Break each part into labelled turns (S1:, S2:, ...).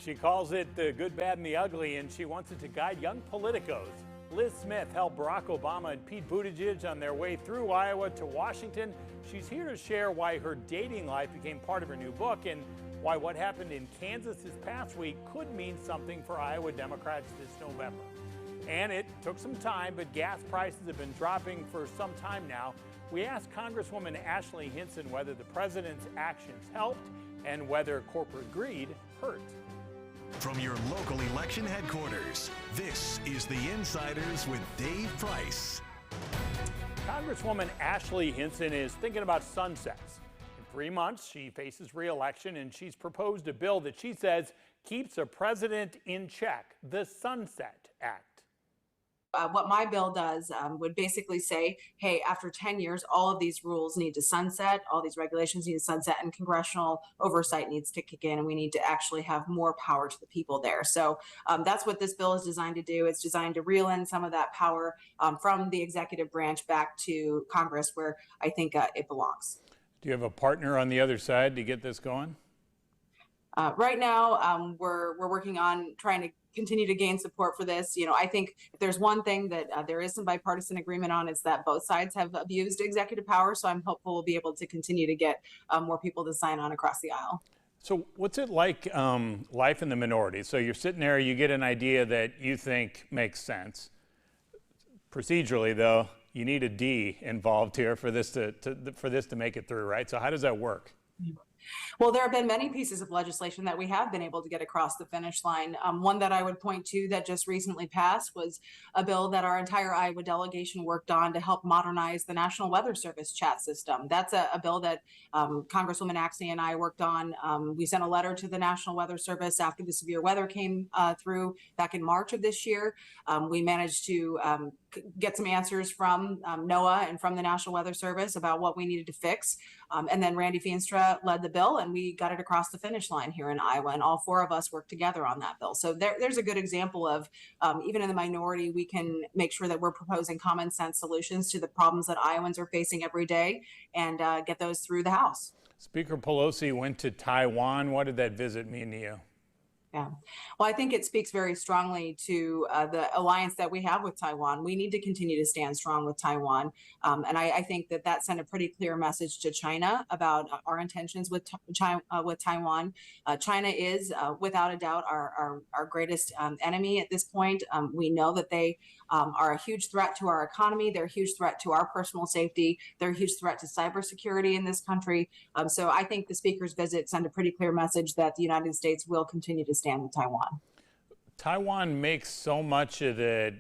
S1: She calls it the good, bad, and the ugly, and she wants it to guide young politicos. Liz Smith helped Barack Obama and Pete Buttigieg on their way through Iowa to Washington. She's here to share why her dating life became part of her new book and why what happened in Kansas this past week could mean something for Iowa Democrats this November. And it took some time, but gas prices have been dropping for some time now. We asked Congresswoman Ashley Hinson whether the president's actions helped and whether corporate greed hurt.
S2: From your local election headquarters, this is The Insiders with Dave Price.
S1: Congresswoman Ashley Hinson is thinking about sunsets. In 3 months, she faces re-election, and she's proposed a bill that she says keeps a president in check, the Sunset Act.
S3: What my bill does would basically say, hey, after 10 years, all of these rules need to sunset, all these regulations need to sunset, and congressional oversight needs to kick in, and we need to actually have more power to the people there. So that's what this bill is designed to do. It's designed to reel in some of that power from the executive branch back to Congress, where I think it belongs.
S1: Do you have a partner on the other side to get this going?
S3: Right now, we're working on trying to continue to gain support for this. You know, I think if there's one thing that there is some bipartisan agreement on, it's that both sides have abused executive power. So I'm hopeful we'll be able to continue to get more people to sign on across the aisle.
S1: So what's it like, life in the minority? So you're sitting there, you get an idea that you think makes sense. Procedurally, though, you need a D involved here for this to make it through, right? So how does that work?
S3: Well, there have been many pieces of legislation that we have been able to get across the finish line. One that I would point to that just recently passed was a bill that our entire Iowa delegation worked on to help modernize the National Weather Service chat system. That's a bill that Congresswoman Axne and I worked on. We sent a letter to the National Weather Service after the severe weather came through back in March of this year. We managed to get some answers from NOAA and from the National Weather Service about what we needed to fix. And then Randy Feenstra led the bill, and we got it across the finish line here in Iowa, and all four of us worked together on that bill. So there's a good example of, even in the minority, we can make sure that we're proposing common sense solutions to the problems that Iowans are facing every day and get those through the House.
S1: Speaker Pelosi went to Taiwan. What did that visit mean to you?
S3: Yeah, well, I think it speaks very strongly to the alliance that we have with Taiwan. We need to continue to stand strong with Taiwan. And I think that sent a pretty clear message to China about our intentions with Taiwan. China is, without a doubt, our greatest enemy at this point. We know that they are a huge threat to our economy. They're a huge threat to our personal safety. They're a huge threat to cybersecurity in this country. So I think the speaker's visit sent a pretty clear message that the United States will continue to stand with Taiwan.
S1: Taiwan makes so much of the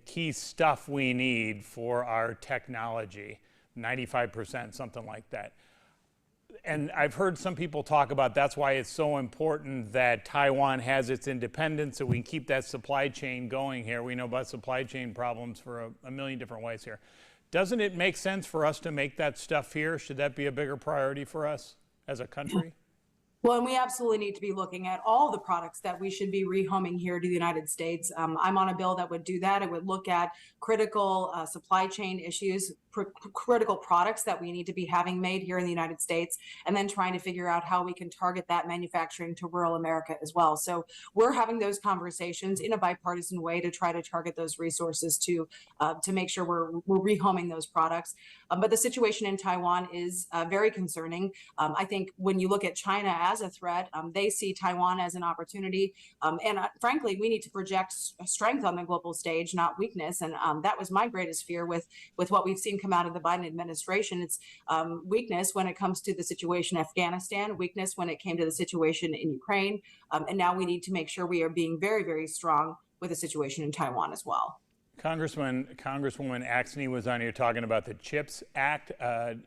S1: key stuff we need for our technology, 95%, something like that. And I've heard some people talk about that's why it's so important that Taiwan has its independence so we can keep that supply chain going here. We know about supply chain problems for a million different ways here. Doesn't it make sense for us to make that stuff here? Should that be a bigger priority for us as a country?
S3: Well, and we absolutely need to be looking at all the products that we should be rehoming here to the United States. I'm on a bill that would do that. It would look at critical supply chain issues, critical products that we need to be having made here in the United States, and then trying to figure out how we can target that manufacturing to rural America as well. So we're having those conversations in a bipartisan way to try to target those resources to make sure we're rehoming those products. But the situation in Taiwan is very concerning. I think when you look at China as a threat, they see Taiwan as an opportunity. And frankly, we need to project strength on the global stage, not weakness. And that was my greatest fear with what we've seen come out of the Biden administration. It's weakness when it comes to the situation in Afghanistan, weakness when it came to the situation in Ukraine. And now we need to make sure we are being very, very strong with the situation in Taiwan as well.
S1: Congresswoman Axne was on here talking about the CHIPS Act.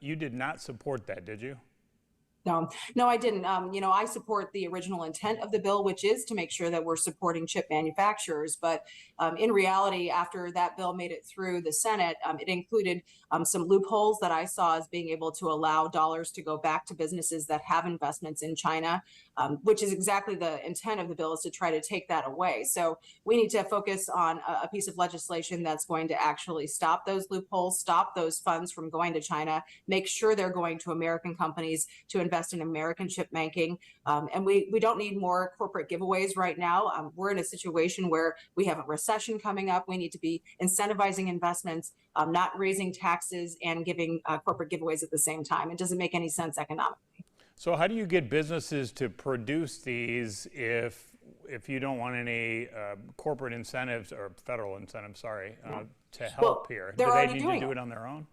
S1: You did not support that, did you?
S3: No, I didn't. I support the original intent of the bill, which is to make sure that we're supporting chip manufacturers. But in reality, after that bill made it through the Senate, it included some loopholes that I saw as being able to allow dollars to go back to businesses that have investments in China, which is exactly the intent of the bill, is to try to take that away. So we need to focus on a piece of legislation that's going to actually stop those loopholes, stop those funds from going to China, make sure they're going to American companies to invest invest in American chip making. And we don't need more corporate giveaways right now. We're in a situation where we have a recession coming up. We need to be incentivizing investments, not raising taxes and giving corporate giveaways at the same time. It doesn't make any sense economically.
S1: So how do you get businesses to produce these if you don't want any corporate incentives or federal incentives, to help here? Do they need to do it on their own?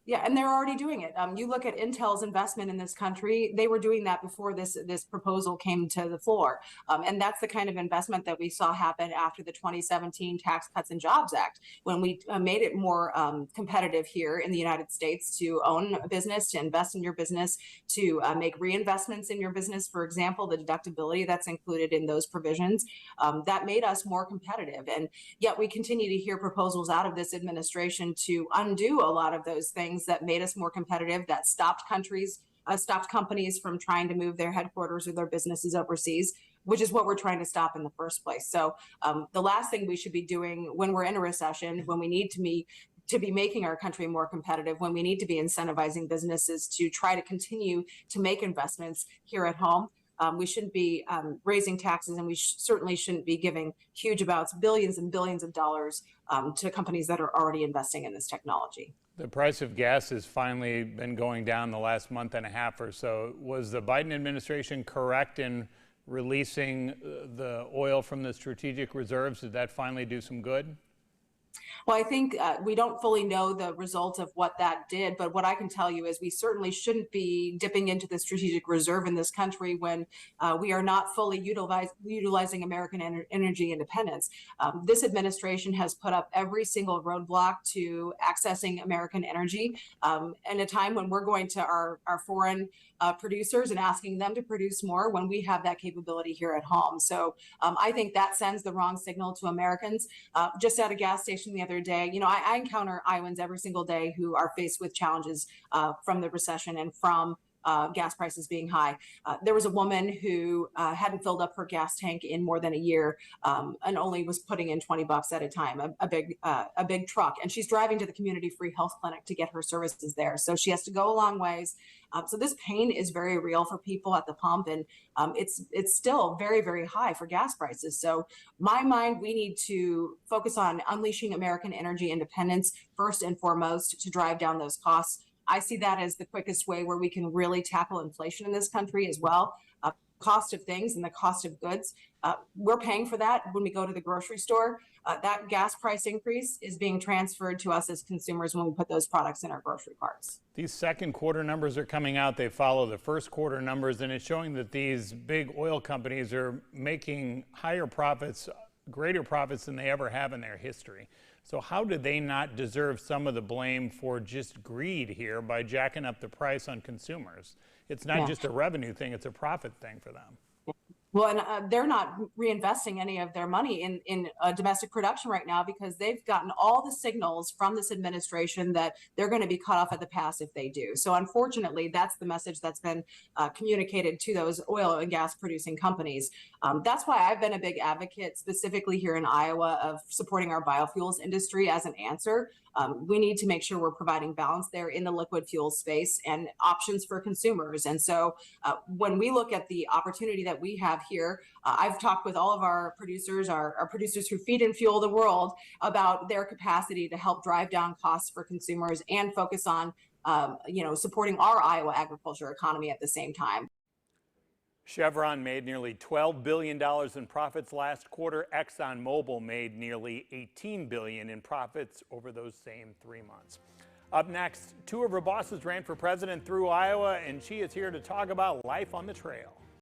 S3: Yeah, and they're already doing it. You look at Intel's investment in this country; they were doing that before this proposal came to the floor, and that's the kind of investment that we saw happen after the 2017 Tax Cuts and Jobs Act, when we made it more competitive here in the United States to own a business, to invest in your business, to make reinvestments in your business. For example, the deductibility that's included in those provisions that made us more competitive, and yet we continue to hear proposals out of this administration to undo a lot of those things that made us more competitive, that stopped companies from trying to move their headquarters or their businesses overseas, which is what we're trying to stop in the first place. So the last thing we should be doing when we're in a recession, when we need to be making our country more competitive, when we need to be incentivizing businesses to try to continue to make investments here at home, we shouldn't be raising taxes, and we certainly shouldn't be giving huge amounts, billions and billions of dollars to companies that are already investing in this technology.
S1: The price of gas has finally been going down the last month and a half or so. Was the Biden administration correct in releasing the oil from the strategic reserves? Did that finally do some good?
S3: Well, I think we don't fully know the results of what that did, but what I can tell you is we certainly shouldn't be dipping into the strategic reserve in this country when we are not fully utilizing American energy independence. This administration has put up every single roadblock to accessing American energy in a time when we're going to our foreign producers and asking them to produce more when we have that capability here at home. So I think that sends the wrong signal to Americans. Just at a gas station the other day, I encounter Iowans every single day who are faced with challenges from the recession and from gas prices being high. There was a woman who hadn't filled up her gas tank in more than a year and only was putting in $20 at a time, a big truck. And she's driving to the community free health clinic to get her services there. So she has to go a long ways. So this pain is very real for people at the pump, and it's still very, very high for gas prices. So my mind, we need to focus on unleashing American energy independence first and foremost to drive down those costs. I see that as the quickest way where we can really tackle inflation in this country as well. Cost of things and the cost of goods. We're paying for that when we go to the grocery store. That gas price increase is being transferred to us as consumers when we put those products in our grocery carts.
S1: These second quarter numbers are coming out. They follow the first quarter numbers, and it's showing that these big oil companies are making higher profits, greater profits than they ever have in their history. So how do they not deserve some of the blame for just greed here by jacking up the price on consumers? It's not just a revenue thing, it's a profit thing for them.
S3: Well, and they're not reinvesting any of their money in domestic production right now because they've gotten all the signals from this administration that they're going to be cut off at the pass if they do. So unfortunately, that's the message that's been communicated to those oil and gas producing companies. That's why I've been a big advocate, specifically here in Iowa, of supporting our biofuels industry as an answer. We need to make sure we're providing balance there in the liquid fuel space and options for consumers. And so when we look at the opportunity that we have here, I've talked with all of our producers, our producers who feed and fuel the world, about their capacity to help drive down costs for consumers and focus on supporting our Iowa agriculture economy at the same time.
S1: Chevron made nearly $12 billion in profits last quarter. ExxonMobil made nearly $18 billion in profits over those same 3 months. Up next, two of her bosses ran for president through Iowa, and she is here to talk about life on the trail.